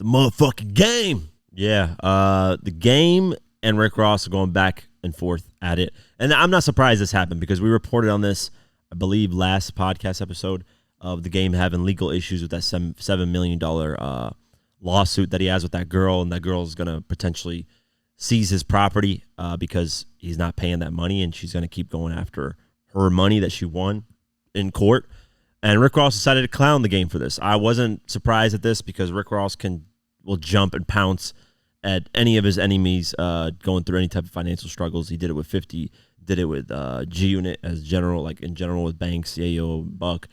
The motherfucking game. Yeah. The game and Rick Ross are going back and forth at it. And I'm not surprised this happened because we reported on this, I believe, last podcast episode of the game having legal issues with that $7 million lawsuit that he has with that girl. And that girl is going to potentially seize his property because he's not paying that money. And she's going to keep going after her money that she won in court. And Rick Ross decided to clown the game for this. I wasn't surprised at this because Rick Ross will jump and pounce at any of his enemies going through any type of financial struggles. He did it with 50, did it with G-Unit as general, like in general with Banks, Yayo, Buck.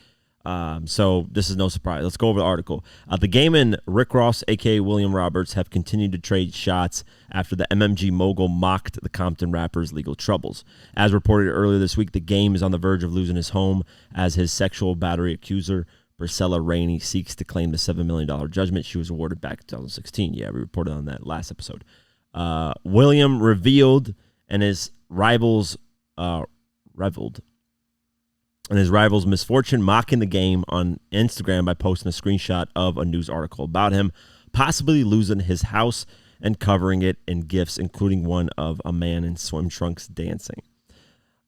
So this is no surprise. Let's go over the article. The game and Rick Ross, a.k.a. William Roberts, have continued to trade shots after the MMG mogul mocked the Compton rapper's legal troubles. As reported earlier this week, the game is on the verge of losing his home as his sexual battery accuser, Priscilla Rainey, seeks to claim the $7 million judgment she was awarded back in 2016. Yeah, we reported on that last episode. William revealed and his rivals reveled and his rival's misfortune, mocking the game on Instagram by posting a screenshot of a news article about him possibly losing his house and covering it in gifts, including one of a man in swim trunks dancing.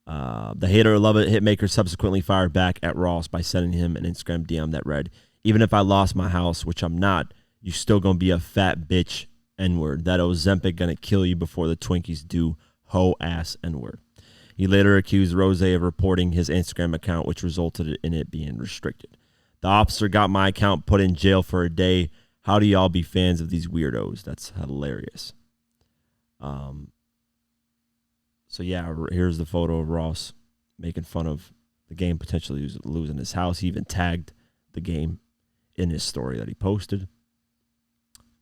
The hater love it hitmaker subsequently fired back at Ross by sending him an Instagram DM that read, "Even if I lost my house, which I'm not, you still gonna be a fat bitch N-word. That Ozempic gonna kill you before the Twinkies do, hoe ass N-word." He later accused Rose of reporting his Instagram account, which resulted in it being restricted. "The officer got my account put in jail for a day. How do y'all be fans of these weirdos?" That's hilarious. So yeah, here's the photo of Ross making fun of the game potentially losing his house. He even tagged the game in his story that he posted.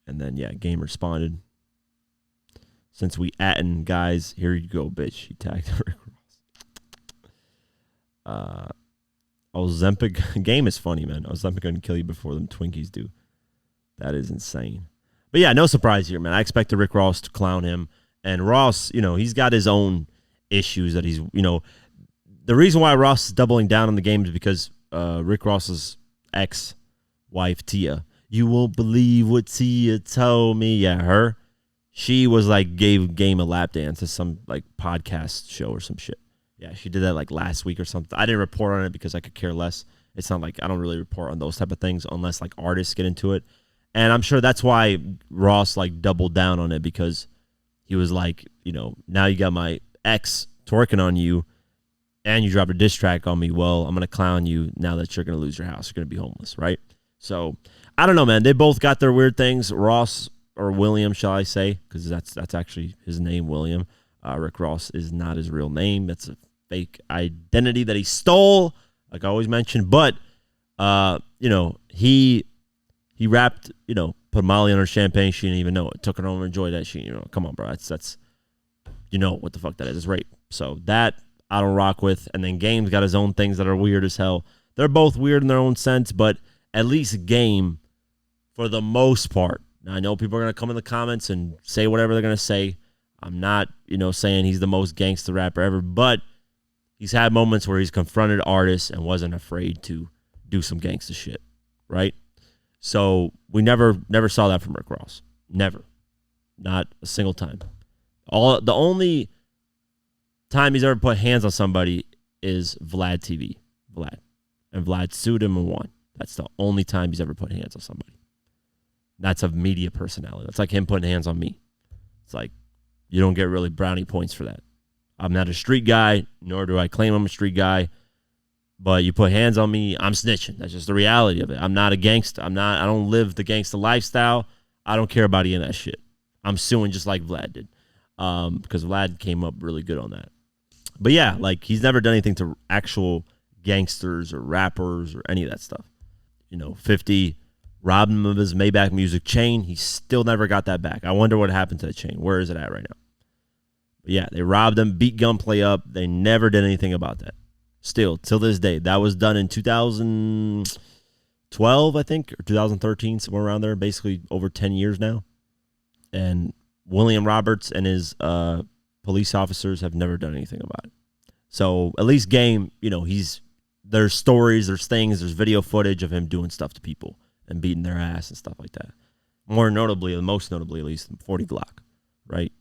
And then, yeah, game responded. "Since we attin', guys, here you go, bitch." He tagged Rick Ross. Ozempic game is funny, man. Ozempic gonna kill you before them Twinkies do. That is insane. But yeah, no surprise here, man. I expected Rick Ross to clown him. And Ross, he's got his own issues that he's, the reason why Ross is doubling down on the game is because Rick Ross's ex-wife, Tia, "You won't believe what Tia told me." Yeah, her. She was like, gave Game a lap dance to some like podcast show or some shit. Yeah, she did that like last week or something. I didn't report on it because I could care less. It's not like I don't really report on those type of things unless like artists get into it. And I'm sure that's why Ross like doubled down on it because he was like, now you got my ex twerking on you and you dropped a diss track on me. Well, I'm going to clown you now that you're going to lose your house. You're going to be homeless, right? So I don't know, man. They both got their weird things. Ross, or William, shall I say, because that's actually his name, William. Rick Ross is not his real name. That's a fake identity that he stole, like I always mention. But, he rapped, put Molly on her champagne. She didn't even know it. Took her home and enjoyed that. Come on, bro. That's what the fuck that is. It's rape. So that I don't rock with. And then Game's got his own things that are weird as hell. They're both weird in their own sense, but at least Game, for the most part. Now, I know people are going to come in the comments and say whatever they're going to say. I'm not, saying he's the most gangster rapper ever, but he's had moments where he's confronted artists and wasn't afraid to do some gangster shit, right? So we never saw that from Rick Ross. Never. Not a single time. The only time he's ever put hands on somebody is Vlad TV. Vlad. And Vlad sued him and won. That's the only time he's ever put hands on somebody. That's a media personality. That's like him putting hands on me. It's like, you don't get really brownie points for that. I'm not a street guy, nor do I claim I'm a street guy. But you put hands on me, I'm snitching. That's just the reality of it. I'm not a gangster. I don't live the gangster lifestyle. I don't care about any of that shit. I'm suing just like Vlad did. Because Vlad came up really good on that. But yeah, like he's never done anything to actual gangsters or rappers or any of that stuff. 50 robbed him of his Maybach Music chain. He still never got that back. I wonder what happened to the chain. Where is it at right now? But yeah, they robbed him, beat Gunplay up. They never did anything about that. Still, till this day. That was done in 2012, I think, or 2013, somewhere around there. Basically over 10 years now. And William Roberts and his police officers have never done anything about it. So at least Game, there's stories, there's things, there's video footage of him doing stuff to people and beating their ass and stuff like that. More notably, most notably at least, 40 Glock, right?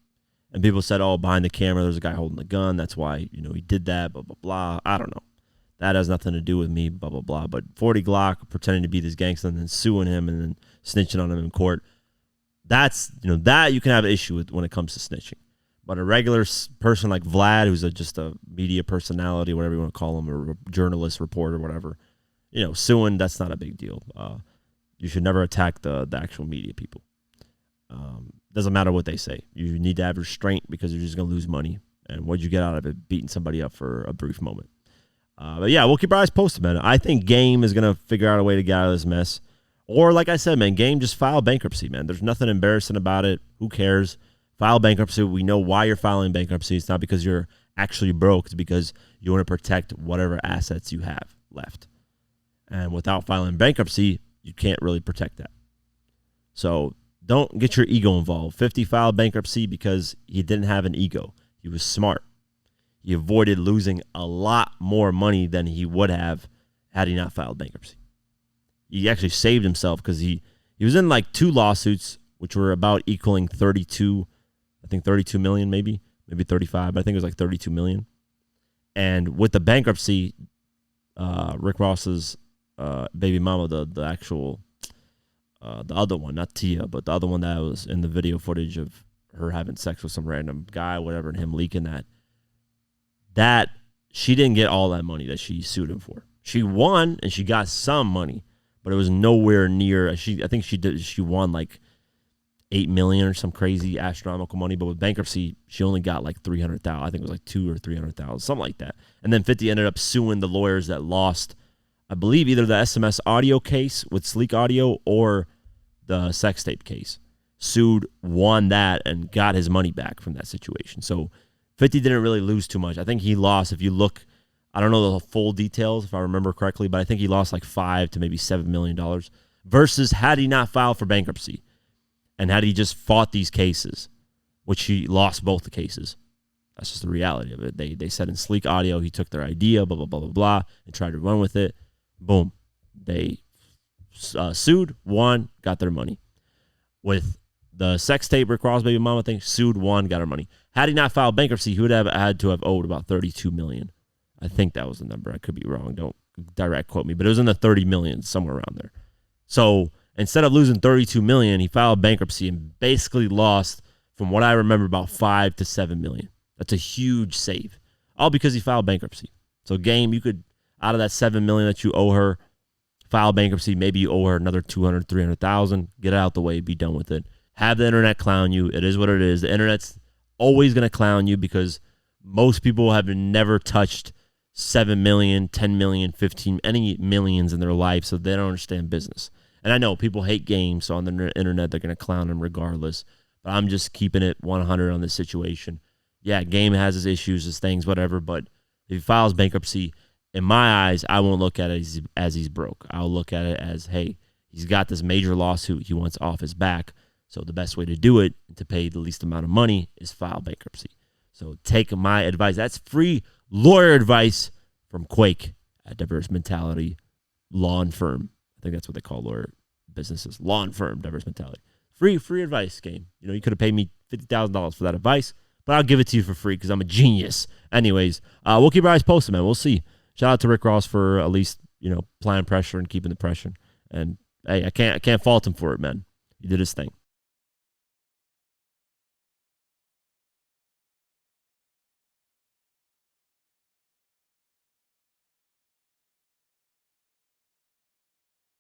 And people said, oh, behind the camera, there's a guy holding the gun. That's why, he did that, blah, blah, blah. I don't know. That has nothing to do with me, blah, blah, blah. But 40 Glock pretending to be this gangster and then suing him and then snitching on him in court. That's, that you can have an issue with when it comes to snitching. But a regular person like Vlad, who's just a media personality, whatever you want to call him, or a journalist, reporter, whatever, suing, that's not a big deal. You should never attack the actual media people. Doesn't matter what they say. You need to have restraint because you're just going to lose money. And what'd you get out of it? Beating somebody up for a brief moment. But yeah, we'll keep our eyes posted, man. I think Game is going to figure out a way to get out of this mess. Or like I said, man, Game just file bankruptcy, man. There's nothing embarrassing about it. Who cares? File bankruptcy. We know why you're filing bankruptcy. It's not because you're actually broke. It's because you want to protect whatever assets you have left. And without filing bankruptcy, you can't really protect that. So don't get your ego involved. 50 filed bankruptcy because he didn't have an ego. He was smart. He avoided losing a lot more money than he would have had he not filed bankruptcy. He actually saved himself because he was in like 2 lawsuits, which were about equaling 32 million, maybe 35, but I think it was like 32 million. And with the bankruptcy, Rick Ross's baby mama, the actual, the other one, not Tia, but the other one that was in the video footage of her having sex with some random guy, whatever, and him leaking that she didn't get all that money that she sued him for. She won and she got some money, but it was nowhere near. I think she won like $8 million or some crazy astronomical money, but with bankruptcy, she only got like $300,000. I think it was like $200,000 or $300,000, something like that. And then 50 ended up suing the lawyers that lost, I believe, either the SMS audio case with Sleek Audio or the sex tape case. Sued, won that, and got his money back from that situation. So 50 didn't really lose too much. I think he lost, if you look, I don't know the full details if I remember correctly, but I think he lost like $5 to maybe $7 million versus had he not filed for bankruptcy and had he just fought these cases, which he lost both the cases. That's just the reality of it. They said in Sleek Audio he took their idea, blah, blah, blah, blah, blah, and tried to run with it. Boom. They sued, won, got their money. With the sex tape, Rick Ross baby mama thing, sued, won, got her money. Had he not filed bankruptcy, he would have had to have owed about $32 million. I think that was the number. I could be wrong. Don't direct quote me, but it was in the 30 million, somewhere around there. So instead of losing $32 million, he filed bankruptcy and basically lost, from what I remember, about $5 to $7 million. That's a huge save, all because he filed bankruptcy. So Game, you could, out of that $7 million that you owe her, file bankruptcy. Maybe you owe her another $200,000, $300,000. Get it out the way. Be done with it. Have the internet clown you. It is what it is. The internet's always going to clown you because most people have never touched 7 million, 10 million, 15, any millions in their life, so they don't understand business. And I know people hate games, so on the internet they're going to clown him regardless. But I'm just keeping it 100 on this situation. Yeah, Game has his issues, his things, whatever, but if he files bankruptcy, in my eyes, I won't look at it as he's broke. I'll look at it as, hey, he's got this major lawsuit he wants off his back, so the best way to do it, to pay the least amount of money, is file bankruptcy. So take my advice. That's free lawyer advice from Quake at Diverse Mentality Law and Firm. I think that's what they call lawyer businesses. Law and Firm, Diverse Mentality. Free advice, Game. You could have paid me $50,000 for that advice, but I'll give it to you for free because I'm a genius. Anyways, we'll keep our eyes posted, man. We'll see. Shout out to Rick Ross for at least, applying pressure and keeping the pressure. And hey, I can't fault him for it, man. He did his thing.